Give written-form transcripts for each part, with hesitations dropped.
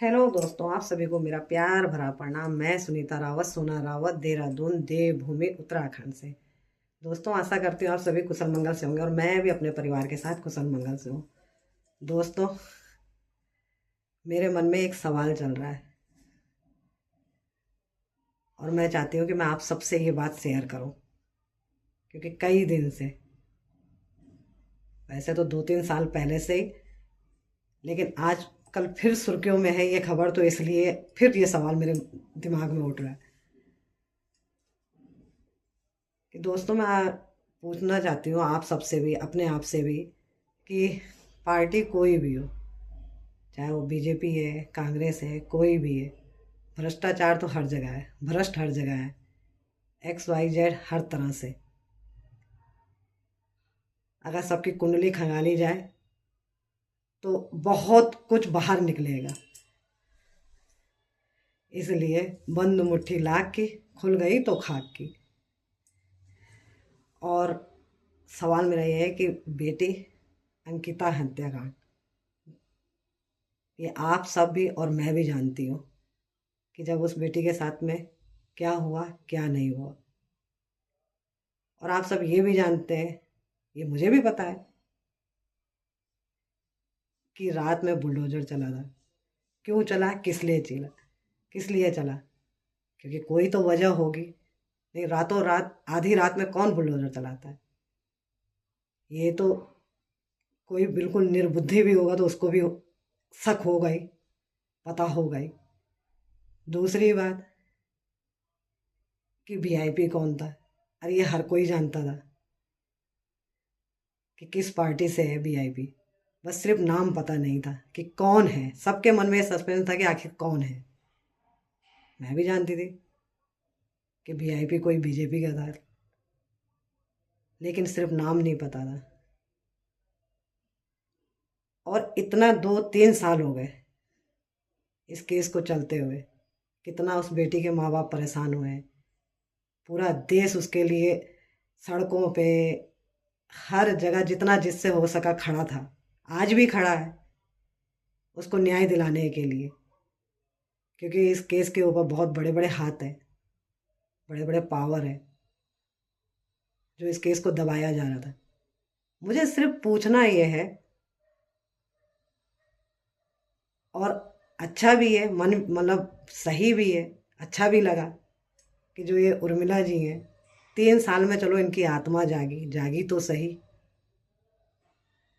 Hello दोस्तों, आप सभी को मेरा प्यार भरा प्रणाम। मैं सुनीता रावत, सोना रावत, देहरादून, देवभूमि, उत्तराखंड से। दोस्तों, आशा करती हूँ आप सभी कुशल मंगल से होंगे और मैं भी अपने परिवार के साथ कुशल मंगल से हूँ। दोस्तों, मेरे मन में एक सवाल चल रहा है और मैं चाहती हूँ कि मैं आप सबसे ये बात शेयर करूँ, क्योंकि कई दिन से, वैसे तो 2-3 साल पहले से ही, लेकिन आज कल फिर सुर्खियों में है ये खबर, तो इसलिए फिर ये सवाल मेरे दिमाग में उठ रहा है कि दोस्तों, मैं पूछना चाहती हूँ आप सबसे भी, अपने आप से भी, कि पार्टी कोई भी हो, चाहे वो बीजेपी है, कांग्रेस है, कोई भी है, भ्रष्टाचार तो हर जगह है, भ्रष्ट हर जगह है, एक्स वाई जेड हर तरह से। अगर सबकी कुंडली खंगाली जाए तो बहुत कुछ बाहर निकलेगा। इसलिए बंद मुट्ठी लाख की, खुल गई तो खाक की। और सवाल मेरा ये है कि बेटी अंकिता हत्याकांड, ये आप सब भी और मैं भी जानती हूँ कि जब उस बेटी के साथ में क्या हुआ, क्या नहीं हुआ। और आप सब ये भी जानते हैं, ये मुझे भी पता है, कि रात में बुलडोजर चला था। क्यों चला, किस लिए चला, किस लिए चला? क्योंकि कोई तो वजह होगी। नहीं, रातों रात आधी रात में कौन बुलडोजर चलाता है? ये तो कोई बिल्कुल निर्बुद्धि भी होगा तो उसको भी शक होगा ही, पता होगा ही। दूसरी बात कि वीआईपी कौन था। अरे ये हर कोई जानता था कि किस पार्टी से है वीआईपी, बस सिर्फ नाम पता नहीं था कि कौन है। सबके मन में सस्पेंस था कि आखिर कौन है। मैं भी जानती थी कि वीआईपी कोई बीजेपी का था, लेकिन सिर्फ नाम नहीं पता था। और इतना 2-3 साल हो गए इस केस को चलते हुए। कितना उस बेटी के माँ बाप परेशान हुए हैं। पूरा देश उसके लिए सड़कों पे, हर जगह जितना जिससे हो सका खड़ा था, आज भी खड़ा है उसको न्याय दिलाने के लिए। क्योंकि इस केस के ऊपर बहुत बड़े बड़े हाथ हैं, बड़े बड़े पावर है, जो इस केस को दबाया जा रहा था। मुझे सिर्फ पूछना ये है, और अच्छा भी है, मन मतलब सही भी है, अच्छा भी लगा कि जो ये उर्मिला जी हैं, 3 साल में चलो इनकी आत्मा जागी, जागी तो सही।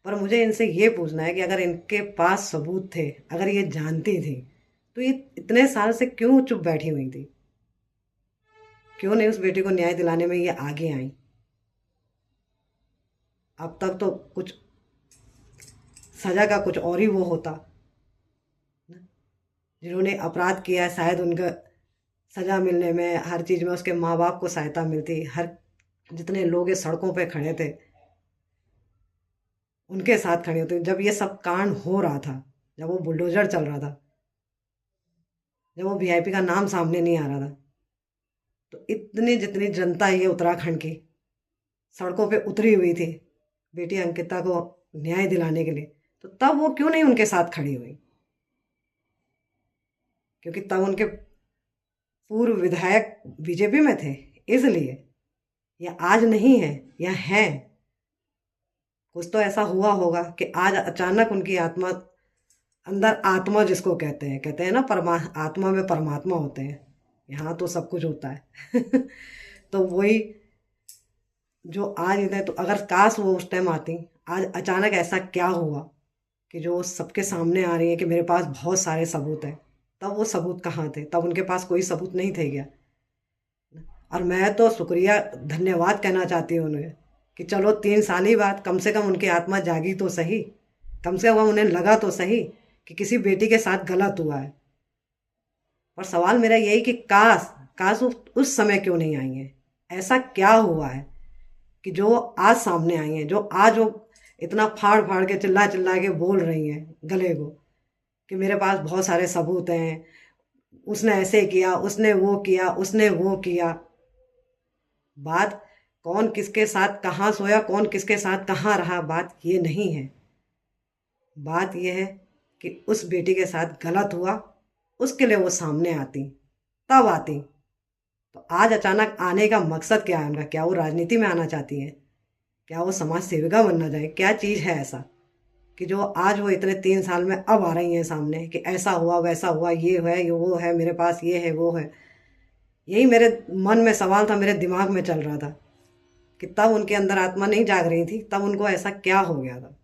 पर मुझे इनसे ये पूछना है कि अगर इनके पास सबूत थे, अगर ये जानती थी, तो ये इतने साल से क्यों चुप बैठी हुई थी? क्यों नहीं उस बेटी को न्याय दिलाने में ये आगे आई? अब तक तो कुछ सजा का कुछ और ही वो होता। जिन्होंने अपराध किया है, शायद उनका सजा मिलने में, हर चीज़ में उसके माँ बाप को सहायता मिलती। हर जितने लोग ये सड़कों पे खड़े थे, उनके साथ खड़े होते। जब ये सब कांड हो रहा था, जब वो बुलडोजर चल रहा था, जब वो वीआईपी का नाम सामने नहीं आ रहा था, तो इतनी जितनी जनता ये उत्तराखंड की सड़कों पे उतरी हुई थी बेटी अंकिता को न्याय दिलाने के लिए, तो तब वो क्यों नहीं उनके साथ खड़ी हुई? क्योंकि तब उनके पूर्व विधायक बीजेपी में थे, इसलिए। या आज नहीं है, या है, कुछ तो ऐसा हुआ होगा कि आज अचानक उनकी आत्मा, अंदर आत्मा जिसको कहते हैं ना, आत्मा में परमात्मा होते हैं। यहाँ तो सब कुछ होता है। तो वही जो आज इधर, तो अगर काश वो उस टाइम आती, आज अचानक ऐसा क्या हुआ कि जो सबके सामने आ रही है कि मेरे पास बहुत सारे सबूत हैं। तब वो सबूत कहाँ थे? तब उनके पास कोई सबूत नहीं थे क्या? और मैं तो शुक्रिया, धन्यवाद कहना चाहती हूँ उन्हें कि चलो 3 साल ही बाद कम से कम उनकी आत्मा जागी तो सही। कम से कम उन्हें लगा तो सही कि किसी बेटी के साथ गलत हुआ है। और सवाल मेरा यही कि काश, काश वो उस समय क्यों नहीं आई हैं? ऐसा क्या हुआ है कि जो आज सामने आई हैं, जो आज वो इतना फाड़ फाड़ के, चिल्ला चिल्ला के बोल रही हैं गले को कि मेरे पास बहुत सारे सबूत हैं, उसने ऐसे किया, उसने वो किया, उसने वो किया। बात कौन किसके साथ कहाँ सोया, कौन किसके साथ कहाँ रहा, बात ये नहीं है। बात यह है कि उस बेटी के साथ गलत हुआ, उसके लिए वो सामने आती, तब आती। तो आज अचानक आने का मकसद क्या है उनका? क्या वो राजनीति में आना चाहती हैं? क्या वो समाज सेविका बनना चाहे? क्या चीज़ है ऐसा कि जो आज वो इतने 3 साल में अब आ रही हैं सामने कि ऐसा हुआ वैसा हुआ, ये वो है, मेरे पास ये है वो है। यही मेरे मन में सवाल था, मेरे दिमाग में चल रहा था कि तब उनके अंदर आत्मा नहीं जाग रही थी, तब उनको ऐसा क्या हो गया था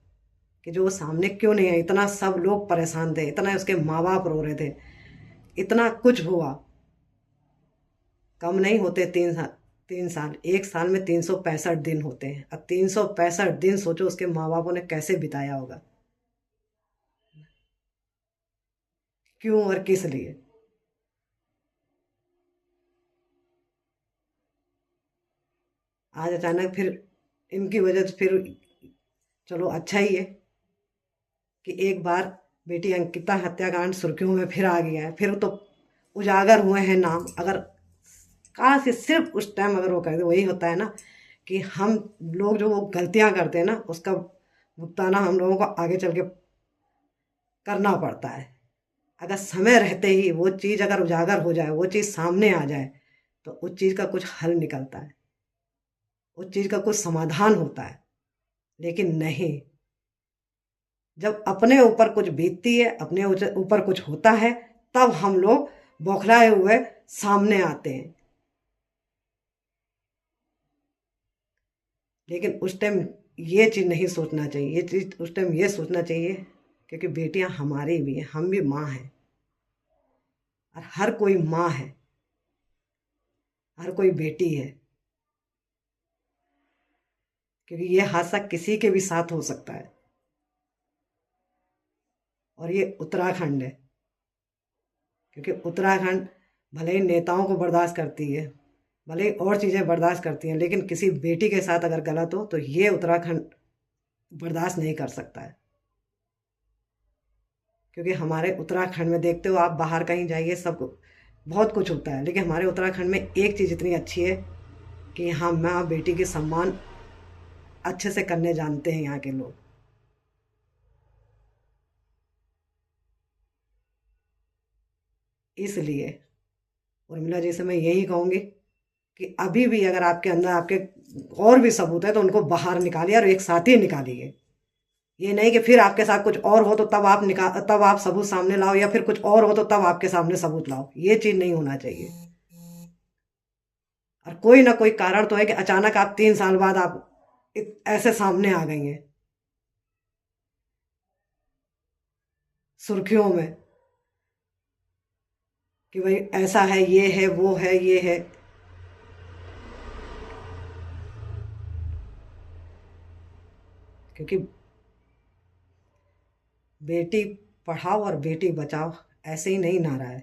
कि जो वो सामने क्यों नहीं है? इतना सब लोग परेशान थे, इतना उसके माँ बाप रो रहे थे, इतना कुछ हुआ। कम नहीं होते 3 साल। 3 साल, एक साल में 365 दिन होते हैं। अब 365 दिन सोचो उसके माँ बापों ने कैसे बिताया होगा, क्यों और किस लिए। आज अचानक फिर इनकी वजह से फिर, चलो अच्छा ही है कि एक बार बेटी अंकिता हत्याकांड सुर्खियों में फिर आ गया है, फिर तो उजागर हुए हैं नाम। अगर काश ये सिर्फ उस टाइम अगर वो कर दे, वही होता है ना कि हम लोग जो वो गलतियां करते हैं ना, उसका भुगताना हम लोगों को आगे चल के करना पड़ता है। अगर समय रहते ही वो चीज़ अगर उजागर हो जाए, वो चीज़ सामने आ जाए, तो उस चीज़ का कुछ हल निकलता है, उस चीज़ का कुछ समाधान होता है। लेकिन नहीं, जब अपने ऊपर कुछ बीतती है, अपने ऊपर कुछ होता है, तब हम लोग बौखलाए हुए सामने आते हैं। लेकिन उस टाइम ये चीज़ नहीं सोचना चाहिए, ये चीज़ उस टाइम ये सोचना चाहिए क्योंकि बेटियां हमारी भी हैं, हम भी माँ हैं, और हर कोई माँ है, हर कोई बेटी है। क्योंकि ये हादसा किसी के भी साथ हो सकता है, और ये उत्तराखंड है। क्योंकि उत्तराखंड भले ही नेताओं को बर्दाश्त करती है, भले ही और चीज़ें बर्दाश्त करती हैं, लेकिन किसी बेटी के साथ अगर गलत हो तो ये उत्तराखंड बर्दाश्त नहीं कर सकता है। क्योंकि हमारे उत्तराखंड में देखते हो आप, बाहर कहीं जाइए सब बहुत कुछ होता है, लेकिन हमारे उत्तराखंड में एक चीज़ इतनी अच्छी है कि यहाँ माँ बेटी के सम्मान अच्छे से करने जानते हैं यहाँ के लोग। इसलिए उर्मिला जी से मैं यही कहूँगी कि अभी भी अगर आपके अंदर आपके और भी सबूत है तो उनको बाहर निकालिए, और एक साथ ही निकालिए। ये नहीं कि फिर आपके साथ कुछ और हो तो तब आप सबूत सामने लाओ, या फिर कुछ और हो तो तब आपके सामने सबूत लाओ। ये चीज़ नहीं होना चाहिए। और कोई ना कोई कारण तो है कि अचानक आप 3 साल बाद आप ऐसे सामने आ गई हैं सुर्खियों में कि भाई ऐसा है, ये है, वो है, ये है। क्योंकि बेटी पढ़ाओ और बेटी बचाओ ऐसे ही नहीं नारा है।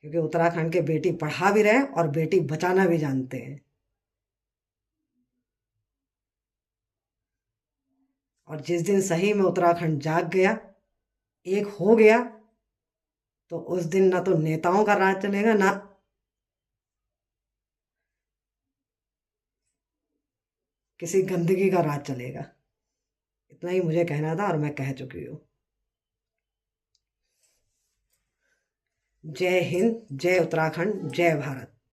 क्योंकि उत्तराखंड के बेटी पढ़ा भी रहे हैं और बेटी बचाना भी जानते हैं। और जिस दिन सही में उत्तराखंड जाग गया, एक हो गया, तो उस दिन ना तो नेताओं का राज चलेगा, ना किसी गंदगी का राज चलेगा। इतना ही मुझे कहना था और मैं कह चुकी हूँ। जय हिंद, जय उत्तराखंड, जय भारत।